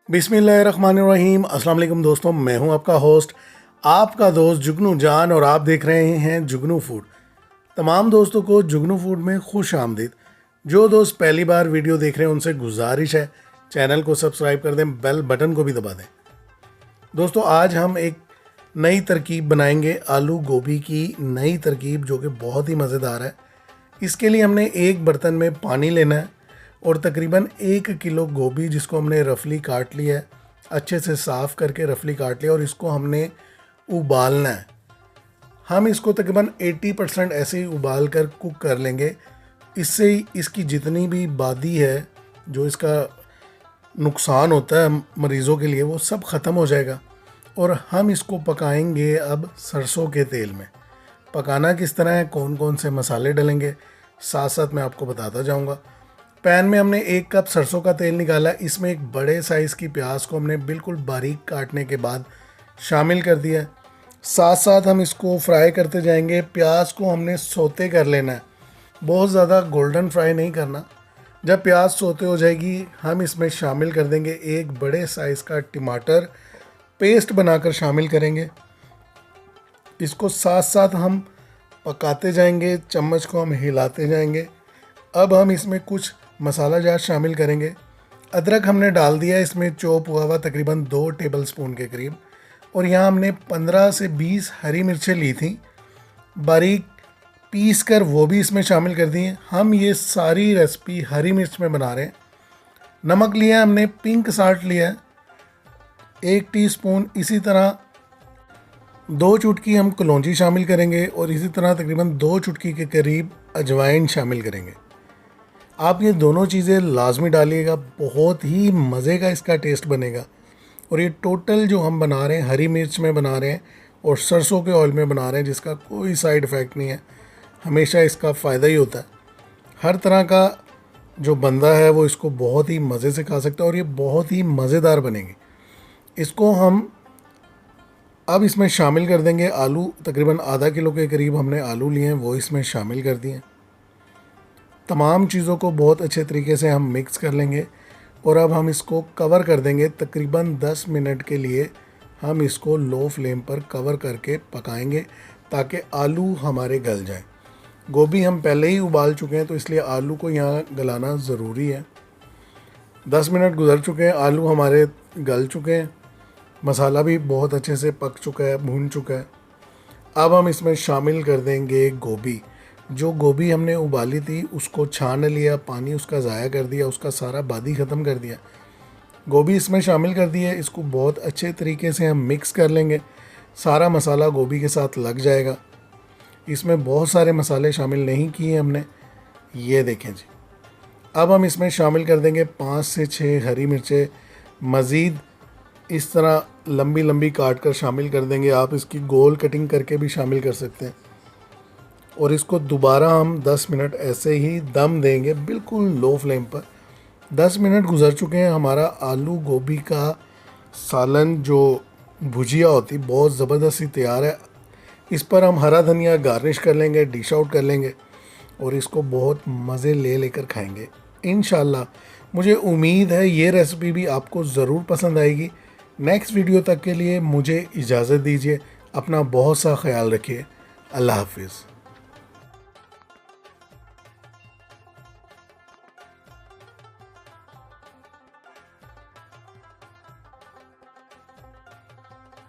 बिस्मिल्लाहिर्रहमानिर्रहीम। अस्सलाम वालेकुम दोस्तों, मैं हूं आपका होस्ट, आपका दोस्त जुगनू जान, और आप देख रहे हैं जुगनू फूड। तमाम दोस्तों को जुगनू फूड में खुश आमदीद। जो दोस्त पहली बार वीडियो देख रहे हैं उनसे गुजारिश है चैनल को सब्सक्राइब कर दें, बेल बटन को भी दबा दें। दोस्तों, आज हम एक नई तरकीब बनाएंगे, आलू गोभी की नई तरकीब, जो कि बहुत ही मज़ेदार है। इसके लिए हमने एक बर्तन में पानी लेना है और तकरीबन 1 किलो गोभी, जिसको हमने रफली काट लिया है, अच्छे से साफ़ करके रफली काट लिया, और इसको हमने उबालना है। हम इसको तकरीबन 80% ऐसे ही उबाल कर कुक कर लेंगे। इससे इसकी जितनी भी बादी है, जो इसका नुकसान होता है मरीज़ों के लिए, वो सब ख़त्म हो जाएगा। और हम इसको पकाएंगे अब सरसों के तेल में। पकाना किस तरह है, कौन कौन से मसाले डलेंगे, साथ साथ मैं आपको बताता जाऊंगा। पैन में हमने 1 कप सरसों का तेल निकाला। इसमें एक बड़े साइज़ की प्याज को हमने बिल्कुल बारीक काटने के बाद शामिल कर दिया है। साथ साथ हम इसको फ्राई करते जाएंगे। प्याज को हमने सोते कर लेना है, बहुत ज़्यादा गोल्डन फ्राई नहीं करना। जब प्याज सोते हो जाएगी, हम इसमें शामिल कर देंगे एक बड़े साइज़ का टमाटर, पेस्ट बनाकर शामिल करेंगे। इसको साथ साथ हम पकाते जाएंगे, चम्मच को हम हिलाते जाएंगे। अब हम इसमें कुछ मसाला जात शामिल करेंगे। अदरक हमने डाल दिया, इसमें चॉप हुआ हुआ तकरीबन 2 टेबलस्पून के करीब। और यहाँ हमने 15 से 20 हरी मिर्चें ली थी, बारीक पीस कर वो भी इसमें शामिल कर दी हैं। हम ये सारी रेसिपी हरी मिर्च में बना रहे हैं। नमक लिया हमने, पिंक साल्ट लिया है 1 टीस्पून। इसी तरह 2 चुटकी हम कलौंजी शामिल करेंगे, और इसी तरह तकरीबन 2 चुटकी के करीब अजवाइन शामिल करेंगे। आप ये दोनों चीज़ें लाजमी डालिएगा, बहुत ही मज़े का इसका टेस्ट बनेगा। और ये टोटल जो हम बना रहे हैं हरी मिर्च में बना रहे हैं और सरसों के ऑयल में बना रहे हैं, जिसका कोई साइड इफ़ेक्ट नहीं है, हमेशा इसका फ़ायदा ही होता है। हर तरह का जो बंदा है वो इसको बहुत ही मज़े से खा सकता है, और ये बहुत ही मज़ेदार बनेगी। इसको हम अब इसमें शामिल कर देंगे आलू। तकरीबन आधा किलो के करीब हमने आलू लिए हैं, वो इसमें शामिल कर दिए। तमाम चीज़ों को बहुत अच्छे तरीके से हम मिक्स कर लेंगे, और अब हम इसको कवर कर देंगे। तकरीबन 10 मिनट के लिए हम इसको लो फ्लेम पर कवर करके पकाएंगे, ताकि आलू हमारे गल जाएं। गोभी हम पहले ही उबाल चुके हैं, तो इसलिए आलू को यहाँ गलाना ज़रूरी है। 10 मिनट गुजर चुके हैं, आलू हमारे गल चुके हैं, मसाला भी बहुत अच्छे से पक चुका है, भून चुका है। अब हम इसमें शामिल कर देंगे गोभी। जो गोभी हमने उबाली थी उसको छान लिया, पानी उसका ज़ाया कर दिया, उसका सारा बादी ख़त्म कर दिया। गोभी इसमें शामिल कर दी है। इसको बहुत अच्छे तरीके से हम मिक्स कर लेंगे, सारा मसाला गोभी के साथ लग जाएगा। इसमें बहुत सारे मसाले शामिल नहीं किए हमने, ये देखें जी। अब हम इसमें शामिल कर देंगे 5 से 6 हरी मिर्चें, मज़ीद इस तरह लंबी लंबी काट कर शामिल कर देंगे। आप इसकी गोल कटिंग करके भी शामिल कर सकते हैं। और इसको दोबारा हम 10 मिनट ऐसे ही दम देंगे, बिल्कुल लो फ्लेम पर। 10 मिनट गुजर चुके हैं। हमारा आलू गोभी का सालन, जो भुजिया होती, बहुत ज़बरदस्त ही तैयार है। इस पर हम हरा धनिया गार्निश कर लेंगे, डिश आउट कर लेंगे, और इसको बहुत मज़े लेकर खाएंगे इंशाल्लाह। मुझे उम्मीद है ये रेसिपी भी आपको ज़रूर पसंद आएगी। नेक्स्ट वीडियो तक के लिए मुझे इजाज़त दीजिए। अपना बहुत सा ख्याल रखिए। अल्लाह हाफिज़।